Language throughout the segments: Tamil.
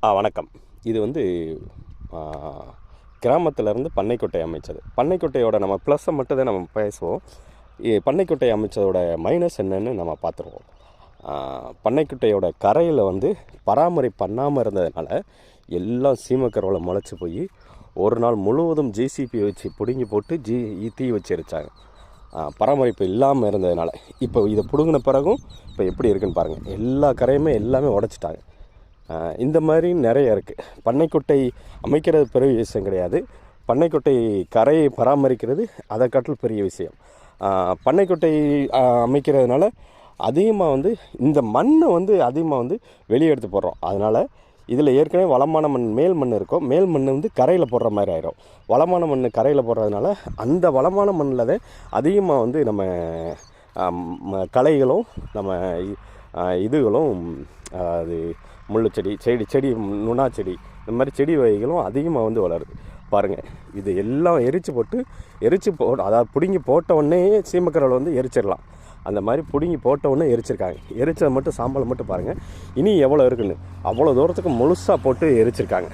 வணக்கம். இது வந்து ஆ கிராமத்திலேருந்து பண்ணைக்குட்டை அமைச்சது. பண்ணைக்குட்டையோட நம்ம ப்ளஸ்ஸை மட்டும் தான் நம்ம பேசுவோம். பண்ணைக்குட்டை அமைச்சதோட மைனஸ் என்னன்னு நம்ம பார்த்துருவோம். பண்ணைக்குட்டையோட கரையில் வந்து பராமரிப்பு பண்ணாமல் இருந்ததுனால எல்லாம் சீமக்கருவலை முளைச்சி போய் ஒரு நாள் முழுவதும் ஜிசிபி வச்சு பிடுங்கி போட்டு தீ வச்சு எரிச்சாங்க. பராமரிப்பு இல்லாமல் இருந்ததுனால. இப்போ இதை பிடுங்கின பிறகும் இப்போ எப்படி இருக்குன்னு பாருங்கள். எல்லா கரையுமே எல்லாமே உடச்சிட்டாங்க. இந்த மாதிரி நிறைய இருக்குது. பண்ணைக்குட்டை அமைக்கிறது பெரிய விஷயம் கிடையாது. பண்ணைக்குட்டை கரையை பராமரிக்கிறது அதை காட்டில் பெரிய விஷயம். பண்ணைக்குட்டை அமைக்கிறதுனால அதிகமாக வந்து இந்த மண்ணை வந்து அதிகமாக வந்து வெளியே எடுத்து போடுறோம். அதனால் இதில் ஏற்கனவே வளமான மண் மேல் மண் இருக்கும். மேல் மண் வந்து கரையில் போடுற மாதிரி ஆயிரும். வளமான மண் கரையில் போடுறதுனால அந்த வளமான மண்ணில் தான் அதிகமாக வந்து நம்ம களைகளும் நம்ம இதுகளும் அது முள்ளுச்செடி செடி நுணா செடி இந்த மாதிரி செடி வகைகளும் அதிகமாக வந்து வளருது. பாருங்கள், இது எல்லாம் எரித்து போட்டு அதாவது பிடுங்கி போட்டவுடனே சீமக்கரவலை வந்து எரிச்சிடலாம். அந்த மாதிரி பிடுங்கி போட்டவுடனே எரிச்சிருக்காங்க. எரிச்சதை மட்டும் சாம்பல் மட்டும் பாருங்கள். இனி எவ்வளோ இருக்குன்னு அவ்வளோ தூரத்துக்கு முழுசாக போட்டு எரிச்சிருக்காங்க.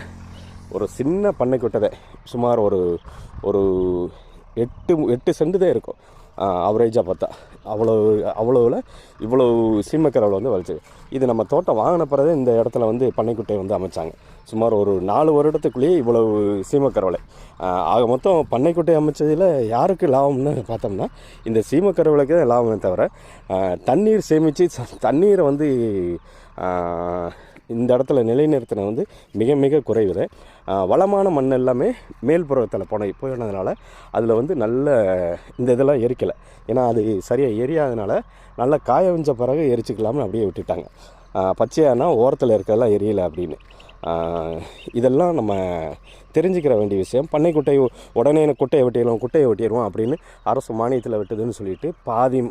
ஒரு சின்ன பண்ணைக்குட்டை சுமார் ஒரு 8 சென்ட் தான் இருக்கும் அவரேஜாக பார்த்தா. அவ்வளோவில் இவ்வளோ சீமக்கரவலை வந்து வலிச்சு. இது நம்ம தோட்டம் வாங்கின பிறகு இந்த இடத்துல வந்து பண்ணைக்குட்டை வந்து அமைச்சாங்க. சுமார் ஒரு 4 வருடத்துக்குள்ளேயே இவ்வளவு சீமக்கரவலை. ஆக மொத்தம் பண்ணைக்குட்டை அமைச்சதில் யாருக்கு லாபம்னு பார்த்தோம்னா இந்த சீமக்கரவலைக்கு தான் லாபமே தவிர தண்ணீர் சேமித்து தண்ணீரை வந்து இந்த இடத்துல நிலைநிறுத்தின வந்து மிக மிக குறைவு. வளமான மண் எல்லாமே மேல்புறத்தில் போனதுனால அதில் வந்து நல்ல இந்த இதெல்லாம் எரிக்கலை. ஏன்னா அது சரியாக எரியாதனால நல்லா காய வச்ச பிறகு எரிச்சிக்கலாம்னு அப்படியே விட்டுட்டாங்க. பச்சையானா ஓரத்தில் இருக்கிறதெல்லாம் எரியலை அப்படின்னு. இதெல்லாம் நம்ம தெரிஞ்சுக்கிற வேண்டிய விஷயம். பண்ணைக்குட்டை உடனே குட்டையை வெட்டிடுவோம் அப்படின்னு அரசு மானியத்தில் வெட்டுதுன்னு சொல்லிட்டு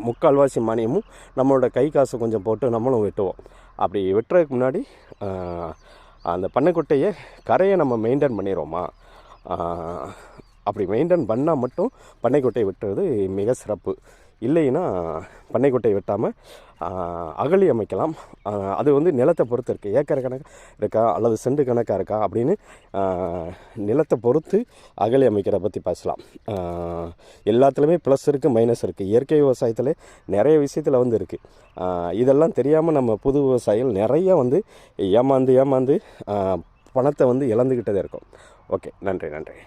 முக்கால்வாசி மானியமும் நம்மளோட கை காசு கொஞ்சம் போட்டு நம்மளும் வெட்டுவோம். அப்படி வெட்டுறதுக்கு முன்னாடி அந்த பண்ணைக்குட்டையை கரையை நம்ம மெயின்டைன் பண்ணிடுவோமா? அப்படி மெயின்டைன் பண்ணால் மட்டும் பண்ணைக்குட்டையை வெட்டுறது மிக சிறப்பு. இல்லைன்னா பண்ணைக்குட்டையை வெட்டாமல் அகழி அமைக்கலாம். அது வந்து நிலத்தை பொறுத்து இருக்குது. ஏக்கர் கணக்கு இருக்கா அல்லது சென்ட் கணக்காக இருக்கா அப்படின்னு நிலத்தை பொறுத்து அகழி அமைக்கிறத பற்றி பேசலாம். எல்லாத்துலேயுமே ப்ளஸ் இருக்குது, மைனஸ் இருக்குது. இயற்கை விவசாயத்தில் நிறைய விஷயத்தில் வந்து இருக்குது. இதெல்லாம் தெரியாமல் நம்ம புது விவசாயிகள் நிறைய வந்து ஏமாந்து பணத்தை வந்து இழந்துக்கிட்டதே இருக்கும். ஓகே, நன்றி.